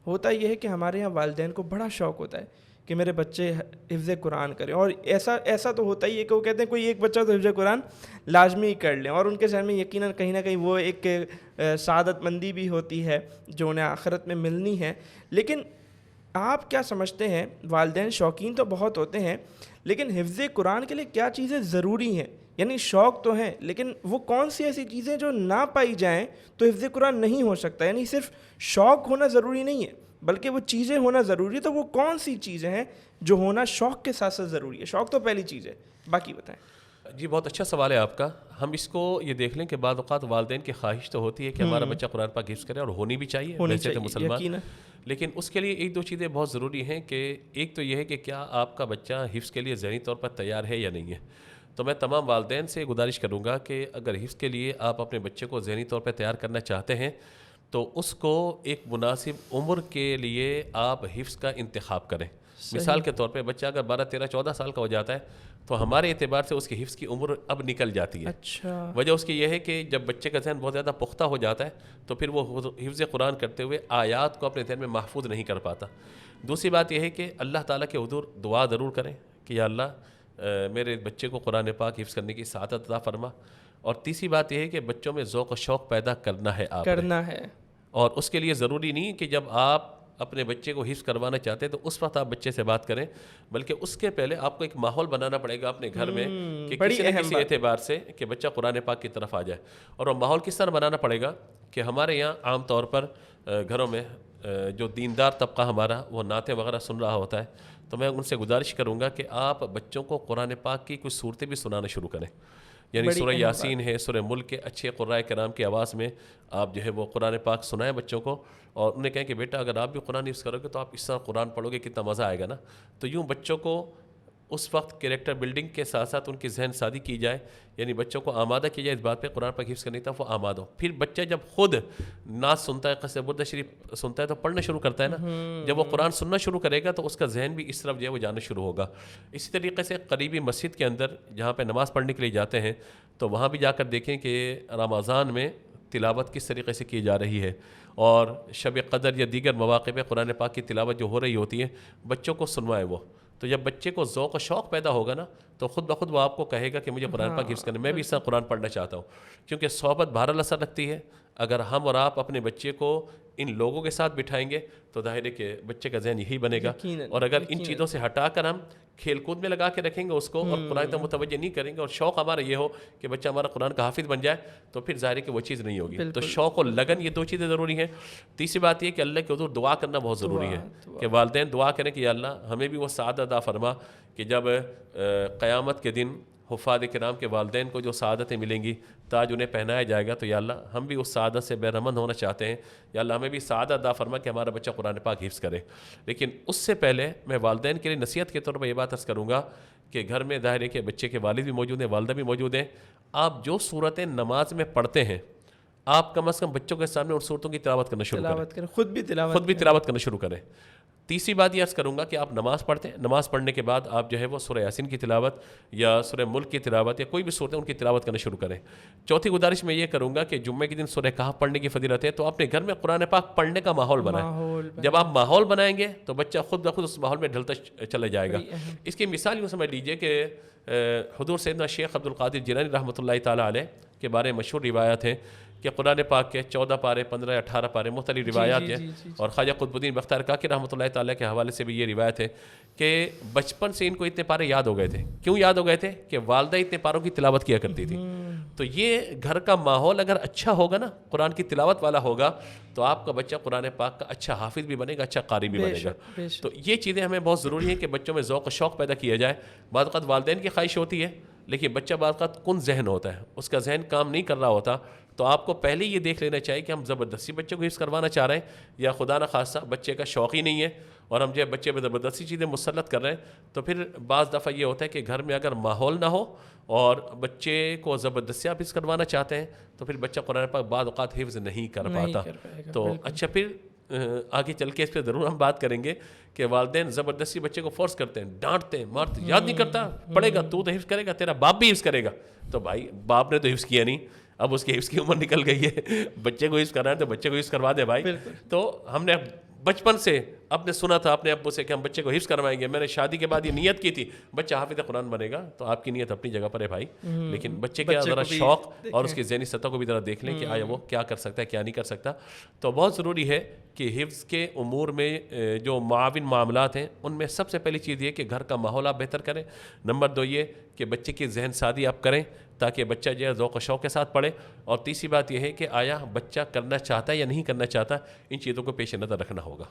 ہوتا یہ ہے کہ ہمارے یہاں والدین کو بڑا شوق ہوتا ہے کہ میرے بچے حفظ قرآن کریں، اور ایسا تو ہوتا ہی ہے کہ وہ کہتے ہیں کوئی ایک بچہ تو حفظ قرآن لازمی کر لیں، اور ان کے ذہن میں یقیناً کہیں نہ کہیں وہ ایک سعادت مندی بھی ہوتی ہے جو انہیں آخرت میں ملنی ہے۔ لیکن آپ کیا سمجھتے ہیں، والدین شوقین تو بہت ہوتے ہیں، لیکن حفظ قرآن کے لیے کیا چیزیں ضروری ہیں؟ یعنی شوق تو ہیں، لیکن وہ کون سی ایسی چیزیں جو نہ پائی جائیں تو حفظ قرآن نہیں ہو سکتا؟ یعنی صرف شوق ہونا ضروری نہیں ہے بلکہ وہ چیزیں ہونا ضروری ہے، تو وہ کون سی چیزیں ہیں جو ہونا شوق کے ساتھ ساتھ ضروری ہے؟ شوق تو پہلی چیز ہے، باقی بتائیں۔ جی بہت اچھا سوال ہے آپ کا۔ ہم اس کو یہ دیکھ لیں کہ بعض اوقات والدین کی خواہش تو ہوتی ہے کہ ہمارا بچہ قرآن پاک حفظ کرے، اور ہونی بھی چاہیے ویسے تو مسلمان، لیکن اس کے لیے ایک دو چیزیں بہت ضروری ہیں کہ ایک تو یہ ہے کہ کیا آپ کا بچہ حفظ کے لیے ذہنی طور پر تیار ہے یا نہیں ہے۔ تو میں تمام والدین سے گزارش کروں گا کہ اگر حفظ کے لیے آپ اپنے بچے کو ذہنی طور پر تیار کرنا چاہتے ہیں تو اس کو ایک مناسب عمر کے لیے آپ حفظ کا انتخاب کریں۔ مثال کے طور پہ بچہ اگر 12 13 14 سال کا ہو جاتا ہے تو ہمارے اعتبار سے اس کی حفظ کی عمر اب نکل جاتی ہے۔ اچھا، وجہ اس کی یہ ہے کہ جب بچے کا ذہن بہت زیادہ پختہ ہو جاتا ہے تو پھر وہ حفظ قرآن کرتے ہوئے آیات کو اپنے ذہن میں محفوظ نہیں کر پاتا۔ دوسری بات یہ ہے کہ اللہ تعالیٰ کے حضور دعا ضرور کریں کہ یا اللہ میرے بچے کو قرآن پاک حفظ کرنے کی سعادت عطا فرما۔ اور تیسری بات یہ ہے کہ بچوں میں ذوق و شوق پیدا کرنا ہے آپ نے، اور اس کے لیے ضروری نہیں کہ جب آپ اپنے بچے کو حفظ کروانا چاہتے ہیں تو اس وقت آپ بچے سے بات کریں، بلکہ اس کے پہلے آپ کو ایک ماحول بنانا پڑے گا اپنے گھر میں کہ کسی نہ کسی اعتبار سے کہ بچہ قرآن پاک کی طرف آ جائے۔ اور وہ ماحول کس طرح بنانا پڑے گا کہ ہمارے یہاں عام طور پر گھروں میں جو دیندار طبقہ ہمارا وہ نعتیں وغیرہ سن رہا ہوتا ہے، تو میں ان سے گزارش کروں گا کہ آپ بچوں کو قرآن پاک کی کچھ صورتیں بھی سنانا شروع کریں۔ یعنی سورہ یاسین ہے، سورہ ملک کے اچھے قراء کرام کی آواز میں آپ جو ہے وہ قرآن پاک سنائیں بچوں کو، اور انہیں کہیں کہ بیٹا اگر آپ بھی قرآن حفظ کرو گے تو آپ اس طرح قرآن پڑھو گے کتنا مزہ آئے گا نا۔ تو یوں بچوں کو اس وقت کریکٹر بلڈنگ کے ساتھ ساتھ ان کی ذہن سازی کی جائے، یعنی بچوں کو آمادہ کیا جائے اس بات پہ قرآن پاک حفظ کرنے تک وہ آمادہ ہو۔ پھر بچہ جب خود نعت سنتا ہے، قصہ برد شریف سنتا ہے تو پڑھنا شروع کرتا ہے نا، جب وہ قرآن سننا شروع کرے گا تو اس کا ذہن بھی اس طرف جو ہے وہ جانا شروع ہوگا۔ اسی طریقے سے قریبی مسجد کے اندر جہاں پہ نماز پڑھنے کے لیے جاتے ہیں تو وہاں بھی جا کر دیکھیں کہ رمضان میں تلاوت کس طریقے سے کی جا رہی ہے، اور شب قدر یا دیگر مواقع پہ قرآن پاک کی تلاوت جو ہو رہی ہوتی ہے بچوں کو سنوائیں وہ۔ تو جب بچے کو ذوق و شوق پیدا ہوگا نا تو خود بخود وہ آپ کو کہے گا کہ مجھے قرآن پاک حفظ کرنا، میں بھی اس طرح قرآن پڑھنا چاہتا ہوں۔ کیونکہ صحبت بہرحال اثر رکھتی ہے۔ اگر ہم اور آپ اپنے بچے کو ان لوگوں کے ساتھ بٹھائیں گے تو ظاہر ہے کہ بچے کا ذہن یہی بنے گا، اور اگر ان چیزوں سے ہٹا کر ہم کھیل کود میں لگا کے رکھیں گے اس کو اور قرآن تک متوجہ نہیں کریں گے، اور شوق ہمارا یہ ہو کہ بچہ ہمارا قرآن کا حافظ بن جائے، تو پھر ظاہر ہے کہ وہ چیز نہیں ہوگی۔ تو شوق اور لگن یہ دو چیزیں ضروری ہیں۔ تیسری بات یہ کہ اللہ کے حضور دعا کرنا بہت ضروری ہے کہ والدین دعا کریں کہ یا اللہ ہمیں بھی وہ سعادت عطا فرما کہ جب قیامت کے دن حفاظ کرام کے والدین کو جو سعادتیں ملیں گی، تاج انہیں پہنایا جائے گا، تو یا اللہ ہم بھی اس سعادت سے بے رحمند ہونا چاہتے ہیں، یا اللہ ہمیں بھی سعادت عطا فرما کہ ہمارا بچہ قرآن پاک حفظ کرے۔ لیکن اس سے پہلے میں والدین کے لیے نصیحت کے طور پر یہ بات عرض کروں گا کہ گھر میں ظاہر ہے کہ بچے کے والد بھی موجود ہیں، والدہ بھی موجود ہیں، آپ جو صورتیں نماز میں پڑھتے ہیں آپ کم از کم بچوں کے سامنے ان صورتوں کی تلاوت کرنا شروع کریں، خود بھی تلاوت کرنا شروع کریں۔ تیسری بات یہ عرض کروں گا کہ آپ نماز پڑھتے ہیں، نماز پڑھنے کے بعد آپ جو ہے وہ سورہ یاسین کی تلاوت یا سورہ ملک کی تلاوت یا کوئی بھی صورت ہے ان کی تلاوت کرنا شروع کریں۔ چوتھی گزارش میں یہ کروں گا کہ جمعے کے دن سورہ کہف پڑھنے کی فضیلت ہے، تو اپنے گھر میں قرآن پاک پڑھنے کا ماحول بنائیں۔ جب آپ ماحول بنائیں گے تو بچہ خود بخود اس ماحول میں ڈھلتا چلا جائے گا۔ اس کی مثال یوں سمجھ لیجئے کہ حضور سیدنا شیخ عبد القادر جیلانی رحمۃ اللہ تعالیٰ علیہ کے بارے میں مشہور روایت ہے کہ قرآن پاک کے 14 پارے 15 18 پارے مختلف روایات ہیں، اور خواجہ قطب الدین بختیار کاکی رحمۃ اللہ تعالیٰ کے حوالے سے بھی یہ روایت ہے کہ بچپن سے ان کو اتنے پارے یاد ہو گئے تھے۔ کیوں یاد ہو گئے تھے؟ کہ والدہ اتنے پاروں کی تلاوت کیا کرتی تھی۔ تو یہ گھر کا ماحول اگر اچھا ہوگا نا، قرآن کی تلاوت والا ہوگا، تو آپ کا بچہ قرآن پاک کا اچھا حافظ بھی بنے گا، اچھا قاری بھی بنے گا۔ تو یہ چیزیں ہمیں بہت ضروری ہیں کہ بچوں میں ذوق و شوق پیدا کیا جائے۔ بعض اوقات والدین کی خواہش ہوتی ہے لیکن بچہ بعض اوقات کن ذہن ہوتا ہے، اس کا ذہن کام نہیں کر رہا ہوتا، تو آپ کو پہلے یہ دیکھ لینا چاہیے کہ ہم زبردستی بچے کو حفظ کروانا چاہ رہے ہیں یا خدا نہ خواستہ بچے کا شوق ہی نہیں ہے اور ہم جو ہے بچے پہ زبردستی چیزیں مسلط کر رہے ہیں۔ تو پھر بعض دفعہ یہ ہوتا ہے کہ گھر میں اگر ماحول نہ ہو اور بچے کو زبردستی آپ حفظ کروانا چاہتے ہیں تو پھر بچہ قرآن پاک بعض اوقات حفظ نہیں کر پاتا۔ تو اچھا پھر آگے چل کے اس پہ ضرور ہم بات کریں گے کہ والدین زبردستی بچے کو فورس کرتے ہیں، ڈانٹتے ہیں، مارتے، یاد نہیں کرتا، پڑھے گا تو حفظ کرے گا، تیرا باپ بھی حفظ کرے گا۔ تو بھائی باپ نے تو حفظ کیا نہیں، اب اس کی حفظ کی عمر نکل گئی ہے، بچے کو حفظ کرنا ہے تو بچے کو حفظ کروا دے بھائی۔ تو ہم نے بچپن سے اپنے سنا تھا اپنے ابو سے کہ ہم بچے کو حفظ کروائیں گے, میں نے شادی کے بعد یہ نیت کی تھی بچہ حافظ قرآن بنے گا, تو آپ کی نیت اپنی جگہ پر ہے بھائی, لیکن بچے کا ذرا شوق اور اس کی ذہنی سطح کو بھی ذرا دیکھ لیں کہ آیا وہ کیا کر سکتا ہے کیا نہیں کر سکتا. تو بہت ضروری ہے کہ حفظ کے امور میں جو معاون معاملات ہیں ان میں سب سے پہلی چیز یہ کہ گھر کا ماحول آپ بہتر کریں. نمبر 2 یہ کہ بچے کی ذہن سازی آپ کریں تاکہ بچہ جو ہے ذوق و شوق کے ساتھ پڑھے. اور تیسری بات یہ ہے کہ آیا بچہ کرنا چاہتا ہے یا نہیں کرنا چاہتا, ان چیزوں کو پیش نظر رکھنا ہوگا.